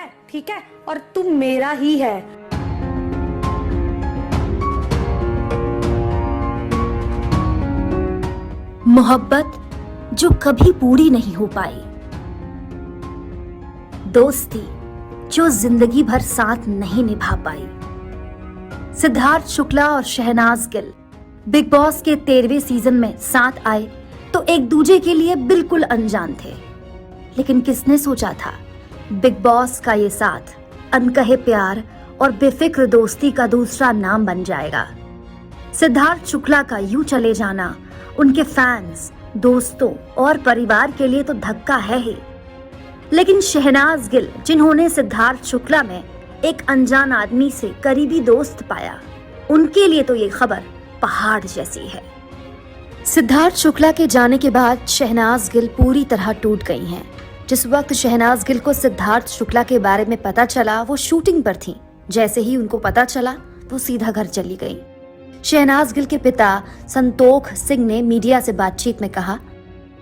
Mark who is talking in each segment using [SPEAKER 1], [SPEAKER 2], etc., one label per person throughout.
[SPEAKER 1] है, ठीक है, और तू मेरा ही है।
[SPEAKER 2] मोहब्बत जो कभी पूरी नहीं हो पाई, दोस्ती जो जिंदगी भर साथ नहीं निभा पाई। सिद्धार्थ शुक्ला और शहनाज गिल बिग बॉस के 13वें सीजन में साथ आए तो एक दूजे के लिए बिल्कुल अनजान थे, लेकिन किसने सोचा था बिग बॉस का ये साथ अनकहे प्यार और बेफिक्र दोस्ती का दूसरा नाम बन जाएगा। सिद्धार्थ शुक्ला का यूं चले जाना उनके फैंस, दोस्तों और परिवार के लिए तो धक्का है ही, लेकिन शहनाज गिल जिन्होंने सिद्धार्थ शुक्ला में एक अनजान आदमी से करीबी दोस्त पाया, उनके लिए तो ये खबर पहाड़ जैसी है। सिद्धार्थ शुक्ला के जाने के बाद शहनाज गिल पूरी तरह टूट गई हैं। जिस वक्त शहनाज गिल को सिद्धार्थ शुक्ला के बारे में पता चला वो शूटिंग पर थीं। जैसे ही उनको पता चला वो सीधा घर चली गई। शहनाज गिल के पिता संतोख सिंह ने मीडिया से बातचीत में कहा,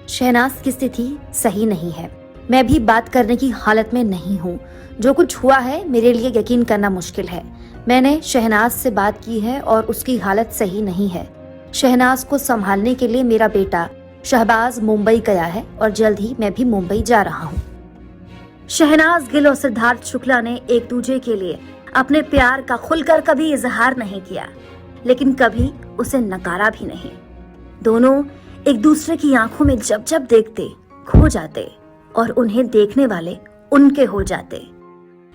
[SPEAKER 2] शहनाज की स्थिति सही नहीं है, मैं भी बात करने की हालत में नहीं हूँ। जो कुछ हुआ है मेरे लिए यकीन करना मुश्किल है। मैंने शहनाज से बात की है और उसकी हालत सही नहीं है। शहनाज को संभालने के लिए मेरा बेटा शहबाज मुंबई गया है और जल्द ही मैं भी मुंबई जा रहा हूँ। शहनाज गिल और सिद्धार्थ शुक्ला ने एक दूसरे के लिए अपने प्यार का खुलकर कभी इजहार नहीं किया, लेकिन कभी उसे नकारा भी नहीं। दोनों एक दूसरे की आंखों में जब जब देखते खो जाते और उन्हें देखने वाले उनके हो जाते।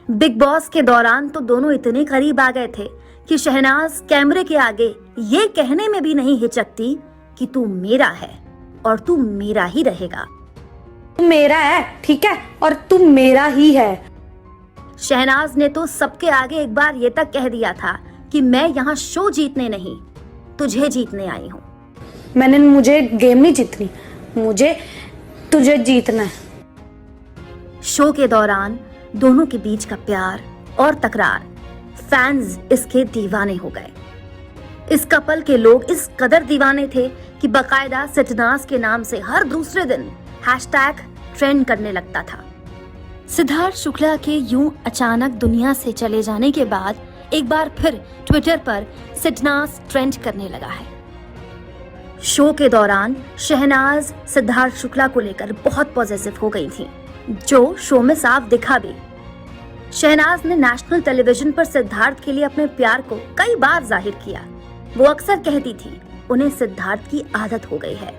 [SPEAKER 2] बिग बॉस के दौरान तो दोनों इतने करीब आ गए थे कि शहनाज कैमरे के आगे ये कहने में भी नहीं हिचकती कि तू मेरा है और तू मेरा ही रहेगा।
[SPEAKER 1] तू मेरा है, ठीक है, और तू मेरा ही है।
[SPEAKER 2] शहनाज ने तो सबके आगे एक बार ये तक कह दिया था कि मैं यहाँ शो जीतने नहीं, तुझे जीतने आई हूँ।
[SPEAKER 1] मुझे गेम नहीं जीतनी, मुझे तुझे जीतना है।
[SPEAKER 2] शो के दौरान दोनों के बीच का प्यार और तकरार, फैंस इसके दीवाने हो गए। इस कपल के लोग इस कदर दीवाने थे कि बकायदा सिटनास के नाम से हर दूसरे दिन हैशटैग ट्रेंड करने लगता था। सिद्धार्थ शुक्ला के यूं अचानक दुनिया से चले जाने के बाद एक बार फिर ट्विटर पर सिटनास ट्रेंड करने लगा है। शो के दौरान शहनाज सिद्धार्थ शुक्ला को लेकर बहुत पॉजिटिव हो गई थी, जो शो में साफ दिखा भी। शहनाज ने नेशनल टेलीविजन पर सिद्धार्थ के लिए अपने प्यार को कई बार जाहिर किया। वो अक्सर कहती थी उन्हें सिद्धार्थ की आदत हो गई है।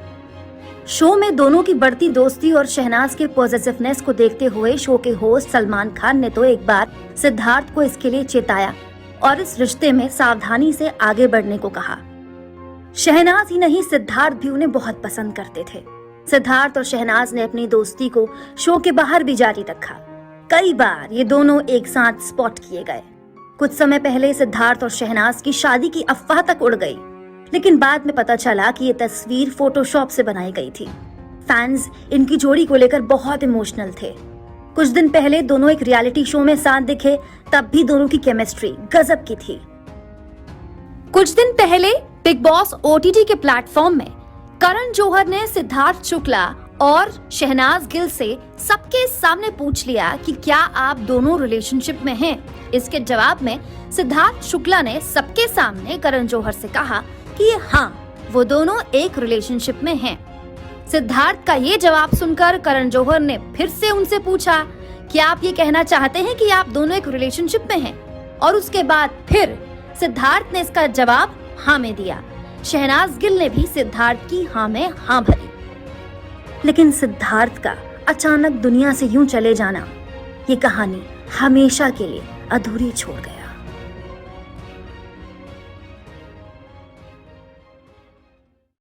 [SPEAKER 2] शो में दोनों की बढ़ती दोस्ती और शहनाज के पॉजिटिवनेस को देखते हुए शो के होस्ट सलमान खान ने तो एक बार सिद्धार्थ को इसके लिए चेताया और इस रिश्ते में सावधानी से आगे बढ़ने को कहा। शहनाज ही नहीं, सिद्धार्थ भी उन्हें बहुत पसंद करते थे। सिद्धार्थ और शहनाज ने अपनी दोस्ती को शो के बाहर भी जारी रखा। कई बार ये दोनों एक साथ स्पॉट किए गए। कुछ समय पहले सिद्धार्थ और शहनाज की शादी की अफवाह तक उड़ गई, लेकिन बाद में पता चला कि ये तस्वीर फोटोशॉप से बनाई गई थी। फैंस इनकी जोड़ी को लेकर बहुत इमोशनल थे। कुछ दिन पहले दोनों एक रियलिटी शो में साथ दिखे, तब भी दोनों की केमिस्ट्री गजब की थी। कुछ दिन पहले बिग बॉस OTT के प्लेटफॉर्म में करण जौहर ने सिद्धार्थ शुक्ला और शहनाज गिल से सबके सामने पूछ लिया कि क्या आप दोनों रिलेशनशिप में हैं। इसके जवाब में सिद्धार्थ शुक्ला ने सबके सामने करण जौहर से कहा कि हाँ, वो दोनों एक रिलेशनशिप में हैं। सिद्धार्थ का ये जवाब सुनकर करण जौहर ने फिर से उनसे पूछा कि आप ये कहना चाहते हैं कि आप दोनों एक रिलेशनशिप में हैं, और उसके बाद फिर सिद्धार्थ ने इसका जवाब हाँ में दिया। शहनाज गिल ने भी सिद्धार्थ की हाँ में हाँ भरी। लेकिन सिद्धार्थ का अचानक दुनिया से यूं चले जाना ये कहानी हमेशा के लिए अधूरी छोड़ गया।